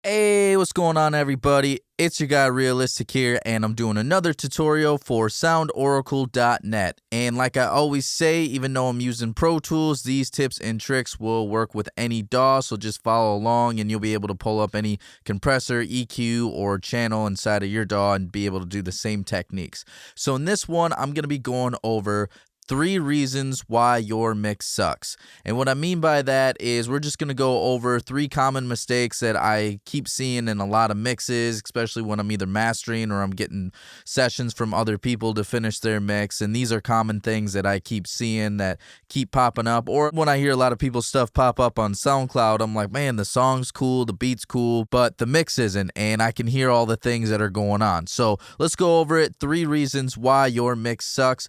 Hey, what's going on, everybody? It's your guy Realistic here, and I'm doing another tutorial for SoundOracle.net. And like I always say, even though I'm using Pro Tools, these tips and tricks will work with any DAW, so just follow along and you'll be able to pull up any compressor, EQ, or channel inside of your DAW and be able to do the same techniques. So in this one, I'm going to be going over 3 reasons why your mix sucks. And what I mean by that is we're just going to go over 3 common mistakes that I keep seeing in a lot of mixes, especially when I'm either mastering or I'm getting sessions from other people to finish their mix. And these are common things that I keep seeing that keep popping up. Or when I hear a lot of people's stuff pop up on SoundCloud, I'm like, man, the song's cool, the beat's cool, but the mix isn't. And I can hear all the things that are going on. So let's go over it. 3 reasons why your mix sucks.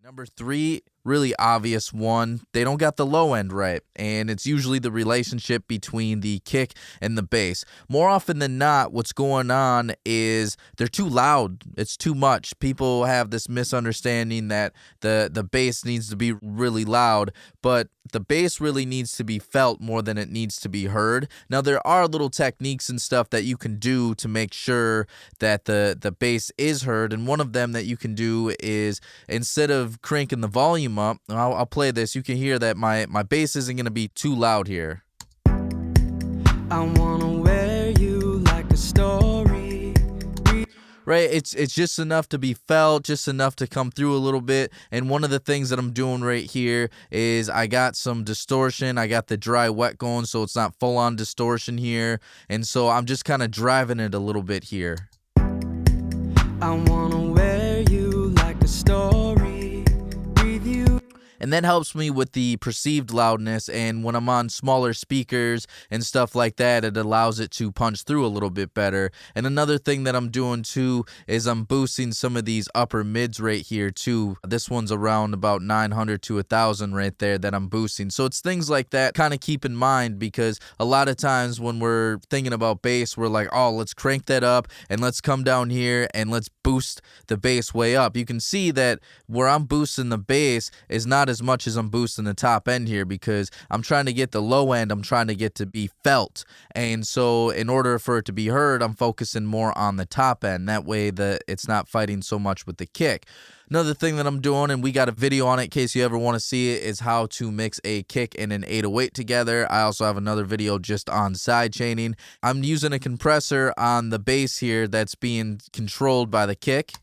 Number 3, really obvious one, they don't got the low end right, and it's usually the relationship between the kick and the bass. More often than not, what's going on is they're too loud. It's too much. People have this misunderstanding that the bass needs to be really loud, but the bass really needs to be felt more than it needs to be heard. Now, there are little techniques and stuff that you can do to make sure that the bass is heard, and one of them that you can do is instead of cranking the volume up, I'll play this. You can hear that my bass isn't going to be too loud here. I wanna wear you like a story. Right, it's just enough to be felt, just enough to come through a little bit. And one of the things that I'm doing right here is I got some distortion. I got the dry wet going, so it's not full on distortion here. And so I'm just kind of driving it a little bit here. I wanna wear you like a story. And that helps me with the perceived loudness, and when I'm on smaller speakers and stuff like that, it allows it to punch through a little bit better. And another thing that I'm doing too is I'm boosting some of these upper mids right here too. This one's around about 900 to 1,000 right there that I'm boosting. So it's things like that kind of keep in mind, because a lot of times when we're thinking about bass, we're like, oh, let's crank that up and let's come down here and let's boost the bass way up. You can see that where I'm boosting the bass is not as much as I'm boosting the top end here, because I'm trying to get the low end, I'm trying to get to be felt. And so in order for it to be heard, I'm focusing more on the top end. That way it's not fighting so much with the kick. Another thing that I'm doing, and we got a video on it in case you ever want to see it, is how to mix a kick and an 808 together. I also have another video just on side chaining. I'm using a compressor on the bass here that's being controlled by the kick.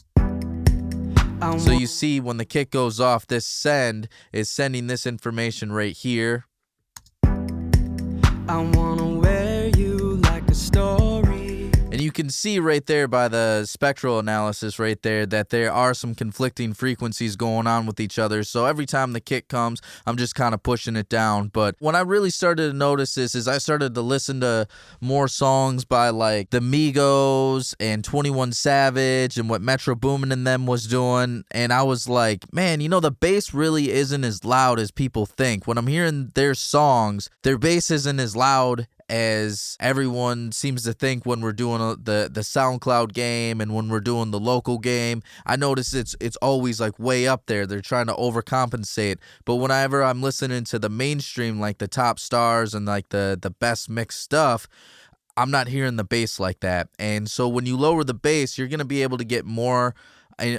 So you see when the kick goes off, this send is sending this information right here. I wanna wear you like a story. And you can see right there by the spectral analysis right there that there are some conflicting frequencies going on with each other. So every time the kick comes, I'm just kind of pushing it down. But when I really started to notice this is I started to listen to more songs by like the Migos and 21 Savage and what Metro Boomin and them was doing. And I was like, man, you know, the bass really isn't as loud as people think. When I'm hearing their songs, their bass isn't as loud as everyone seems to think when we're doing the SoundCloud game and when we're doing the local game. I notice it's always like way up there. They're trying to overcompensate. But whenever I'm listening to the mainstream, like the top stars and like the best mixed stuff, I'm not hearing the bass like that. And so when you lower the bass, you're going to be able to get more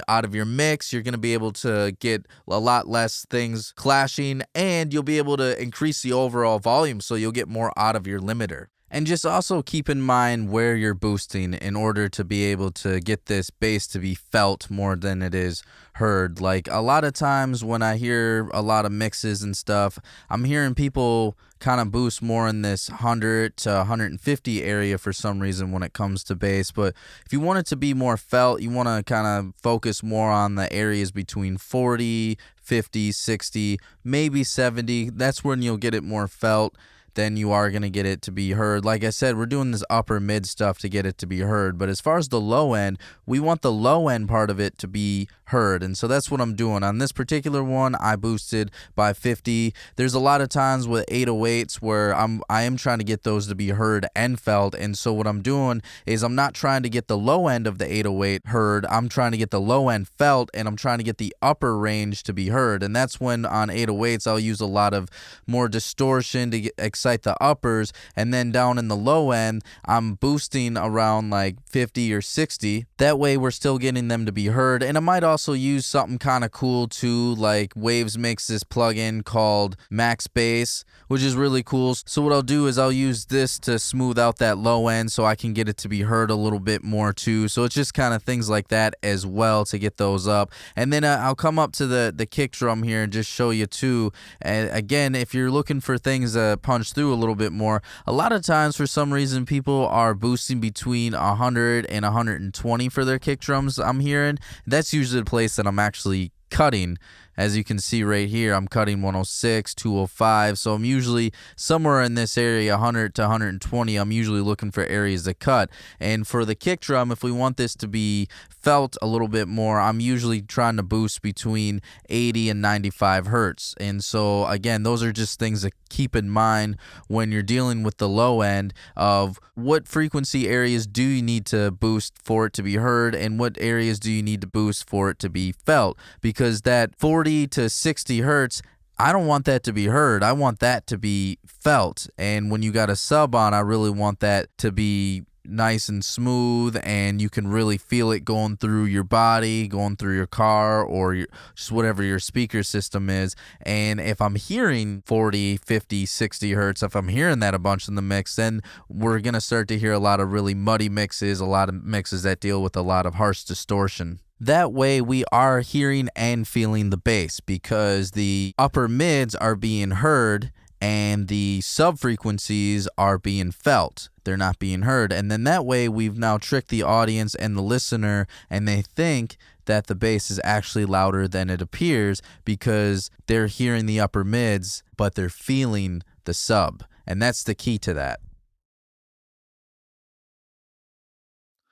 out of your mix. You're going to be able to get a lot less things clashing, and you'll be able to increase the overall volume, so you'll get more out of your limiter. And just also keep in mind where you're boosting in order to be able to get this bass to be felt more than it is heard. Like a lot of times when I hear a lot of mixes and stuff, I'm hearing people kind of boost more in this 100 to 150 area for some reason when it comes to bass. But if you want it to be more felt, you want to kind of focus more on the areas between 40, 50, 60, maybe 70. That's when you'll get it more felt. Then you are going to get it to be heard. Like I said, we're doing this upper mid stuff to get it to be heard. But as far as the low end, we want the low end part of it to be heard. And so that's what I'm doing. On this particular one, I boosted by 50. There's a lot of times with 808s where I am trying to get those to be heard and felt. And so what I'm doing is I'm not trying to get the low end of the 808 heard. I'm trying to get the low end felt, and I'm trying to get the upper range to be heard. And that's when on 808s, I'll use a lot of more distortion to excite the uppers, and then down in the low end, I'm boosting around like 50 or 60. That way we're still getting them to be heard. And I might also use something kind of cool too, like Waves makes this plugin called Max Bass, which is really cool. So what I'll do is I'll use this to smooth out that low end so I can get it to be heard a little bit more too. So it's just kind of things like that as well to get those up. And then I'll come up to the kick drum here and just show you too. And again, if you're looking for things to punch through a little bit more, a lot of times for some reason people are boosting between 100 and 120 for their kick drums, I'm hearing. That's usually the place that I'm actually cutting. As you can see right here, I'm cutting 106, 205, so I'm usually somewhere in this area, 100 to 120. I'm usually looking for areas to cut. And for the kick drum, if we want this to be felt a little bit more, I'm usually trying to boost between 80 and 95 hertz. And so again, those are just things to keep in mind when you're dealing with the low end of what frequency areas do you need to boost for it to be heard, and what areas do you need to boost for it to be felt, because that 40 to 60 hertz, I don't want that to be heard. I want that to be felt. And when you got a sub on, I really want that to be nice and smooth, and you can really feel it going through your body, going through your car, or just whatever your speaker system is. And if I'm hearing 40, 50, 60 hertz, if I'm hearing that a bunch in the mix, then we're going to start to hear a lot of really muddy mixes, a lot of mixes that deal with a lot of harsh distortion. That way we are hearing and feeling the bass, because the upper mids are being heard and the sub frequencies are being felt. They're not being heard. And then that way we've now tricked the audience and the listener, and they think that the bass is actually louder than it appears because they're hearing the upper mids, but they're feeling the sub. And that's the key to that.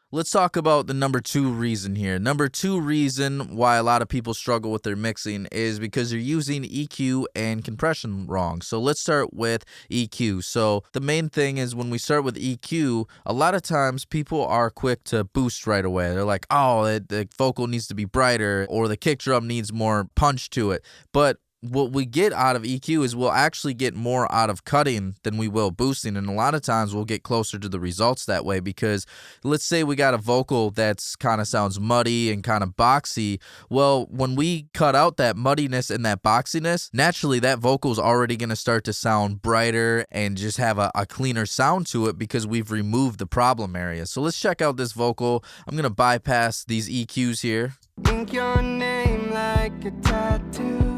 Let's talk about the number 2 reason here. Number 2 reason why a lot of people struggle with their mixing is because they're using EQ and compression wrong. So let's start with EQ. So the main thing is when we start with EQ, a lot of times people are quick to boost right away. They're like, oh, the vocal needs to be brighter, or the kick drum needs more punch to it. But what we get out of EQ is we'll actually get more out of cutting than we will boosting, and a lot of times we'll get closer to the results that way, because let's say we got a vocal that's kind of sounds muddy and kind of boxy. Well, when we cut out that muddiness and that boxiness, naturally that vocal is already going to start to sound brighter and just have a cleaner sound to it, because we've removed the problem area. So let's check out this vocal. I'm going to bypass these EQs here. Ink your name like a tattoo.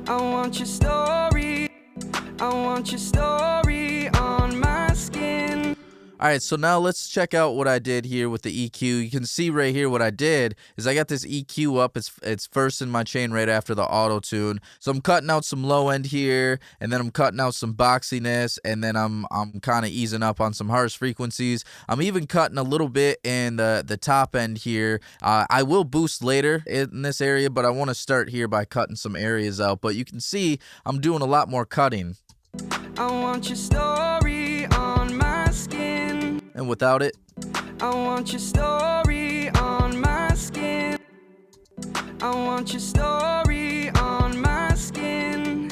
I want your story. I want your story on my skin. All right, so now let's check out what I did here with the EQ. You can see right here what I did is I got this EQ up. It's first in my chain right after the auto tune. So I'm cutting out some low end here, and then I'm cutting out some boxiness, and then I'm kind of easing up on some harsh frequencies. I'm even cutting a little bit in the top end here. I will boost later in this area, but I want to start here by cutting some areas out. But you can see I'm doing a lot more cutting. I want your story on my skin. And without it, I want your story on my skin. I want your story on my skin.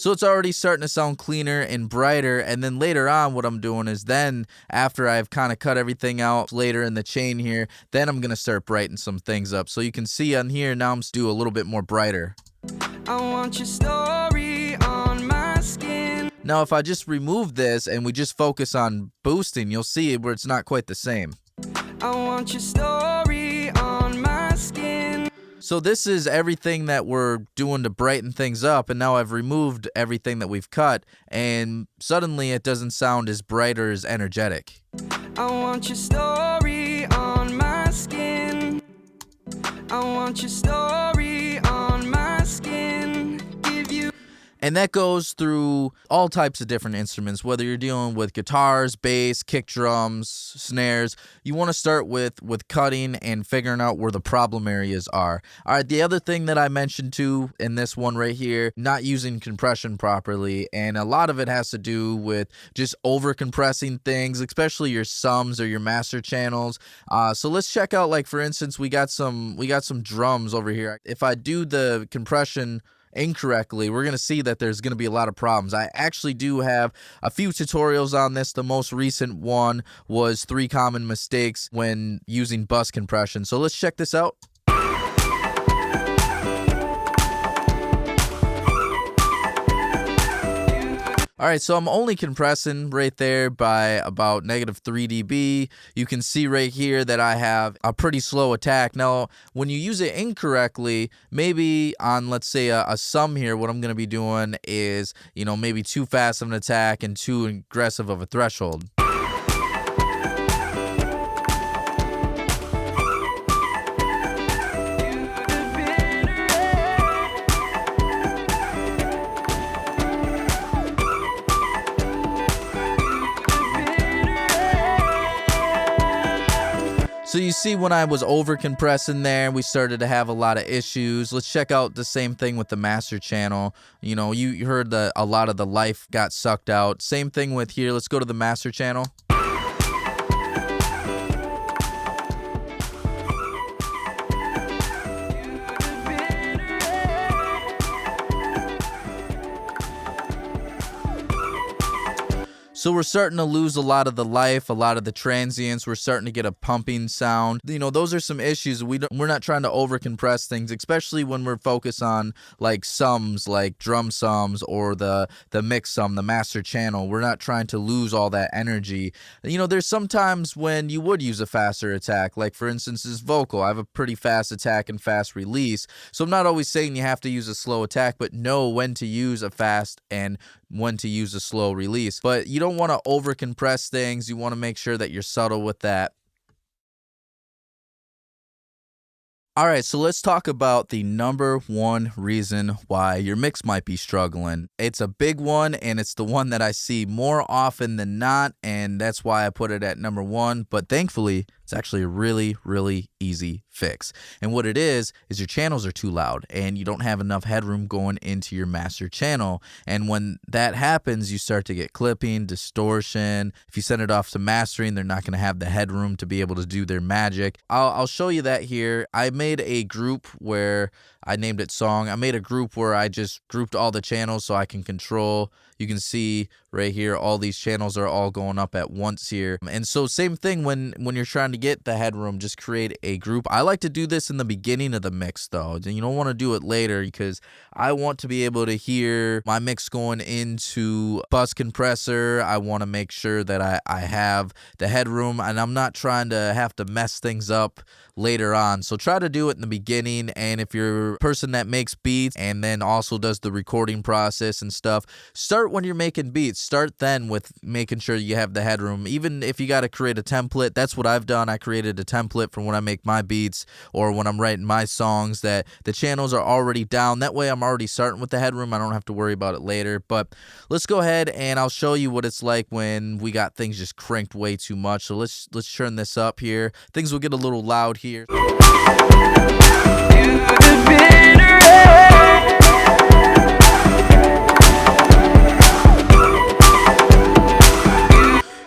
so it's already starting to sound cleaner and brighter. And then later on, what I'm doing is then after I've kind of cut everything out later in the chain here, then I'm going to start brightening some things up. So you can see on here, now I'm do a little bit more brighter. I want your story on my skin. Now, if I just remove this and we just focus on boosting, you'll see where it's not quite the same. I want your story on my skin. So this is everything that we're doing to brighten things up, and now I've removed everything that we've cut, and suddenly it doesn't sound as bright or as energetic. I want your story on my skin. I want your story on my skin. Give you. And that goes through all types of different instruments, whether you're dealing with guitars, bass, kick drums, snares. You want to start with cutting and figuring out where the problem areas are. All right, the other thing that I mentioned too in this one right here, not using compression properly. And a lot of it has to do with just over compressing things, especially your sums or your master channels. So let's check out, like for instance, we got some drums over here. If I do the compression incorrectly, we're going to see that there's going to be a lot of problems. I actually do have a few tutorials on this. The most recent one was 3 common mistakes when using bus compression. So let's check this out. All right, so I'm only compressing right there by about -3 dB. You can see right here that I have a pretty slow attack. Now, when you use it incorrectly, maybe on, let's say, a sum here, what I'm going to be doing is, maybe too fast of an attack and too aggressive of a threshold. So you see when I was over compressing there, we started to have a lot of issues. Let's check out the same thing with the master channel. You heard a lot of the life got sucked out. Same thing with here. Let's go to the master channel. So we're starting to lose a lot of the life, a lot of the transients. We're starting to get a pumping sound. Those are some issues. We're not trying to over compress things, especially when we're focused on like sums, like drum sums or the mix sum, the master channel. We're not trying to lose all that energy. There's sometimes when you would use a faster attack, like for instance this vocal. I have a pretty fast attack and fast release. So I'm not always saying you have to use a slow attack, but know when to use a fast and when to use a slow release. But you don't want to over compress things. You want to make sure that you're subtle with that. All right, so let's talk about the number one reason why your mix might be struggling. It's a big one, and it's the one that I see more often than not, and that's why I put it at number one. But thankfully, it's actually a really, really easy fix. And what it is your channels are too loud, and you don't have enough headroom going into your master channel. And when that happens, you start to get clipping, distortion. If you send it off to mastering, they're not going to have the headroom to be able to do their magic. I'll show you that here. I made a group where I named it Song. I made a group where I just grouped all the channels so I can control. You can see right here, all these channels are all going up at once here. And so same thing when you're trying to get the headroom, just create a group. I like to do this in the beginning of the mix though. You don't want to do it later because I want to be able to hear my mix going into bus compressor. I want to make sure that I have the headroom, and I'm not trying to have to mess things up later on. So try to do it in the beginning. And if you're a person that makes beats and then also does the recording process and stuff, start when you're making beats. Start then with making sure you have the headroom. Even if you got to create a template, that's what I've done. I created a template for when I make my beats or when I'm writing my songs, that the channels are already down. That way I'm already starting with the headroom. I don't have to worry about it later. But let's go ahead and I'll show you what it's like when we got things just cranked way too much. So let's turn this up here. Things will get a little loud here.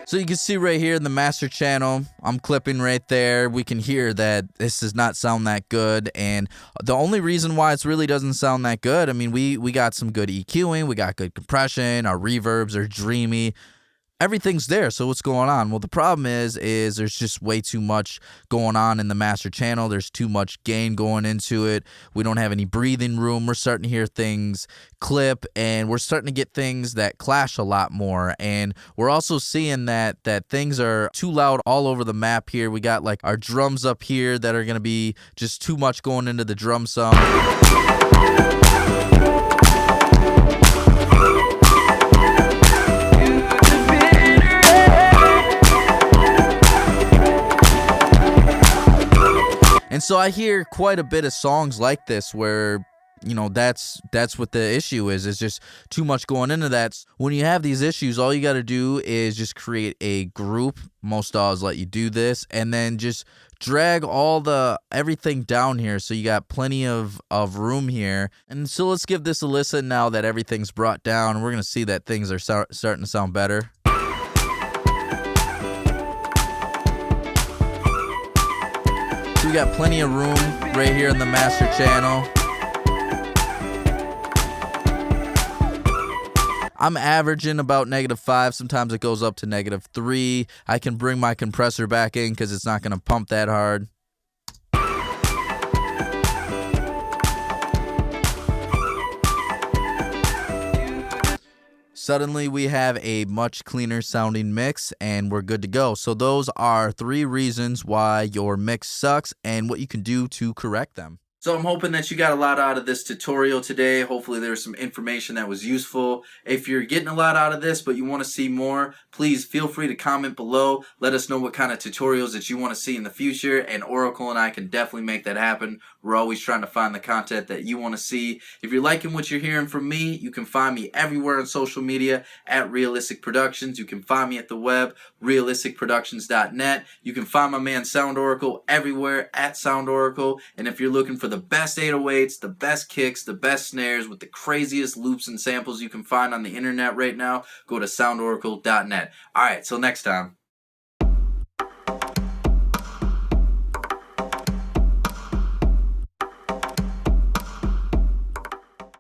So you can see right here in the master channel, I'm clipping right there. We can hear that this does not sound that good. And the only reason why it really doesn't sound that good, I mean, we got some good EQing, we got good compression, our reverbs are dreamy. Everything's there. So what's going on? Well, the problem is there's just way too much going on in the master channel. There's too much gain going into it. We don't have any breathing room. We're starting to hear things clip, and we're starting to get things that clash a lot more. And we're also seeing that things are too loud all over the map here. We got like our drums up here that are going to be just too much going into the drum sum. And so I hear quite a bit of songs like this where, that's what the issue is just too much going into that. When you have these issues, all you got to do is just create a group. Most DAWs let you do this, and then just drag everything down here so you got plenty of room here. And so let's give this a listen now that everything's brought down. We're going to see that things are starting to sound better. We got plenty of room right here in the master channel. I'm averaging about -5. Sometimes it goes up to -3. I can bring my compressor back in because it's not going to pump that hard. Suddenly we have a much cleaner sounding mix and we're good to go. So those are 3 reasons why your mix sucks and what you can do to correct them. So I'm hoping that you got a lot out of this tutorial today. Hopefully there's some information that was useful. If you're getting a lot out of this but you want to see more, please feel free to comment below. Let us know what kind of tutorials that you want to see in the future, and Oracle and I can definitely make that happen. We're always trying to find the content that you want to see. If you're liking what you're hearing from me, you can find me everywhere on social media at Realistic Productions. You can find me at the web, realisticproductions.net. You can find my man SoundOracle everywhere at SoundOracle. And if you're looking for the best 808s, the best kicks, the best snares with the craziest loops and samples you can find on the internet right now, go to SoundOracle.net. Alright, till next time.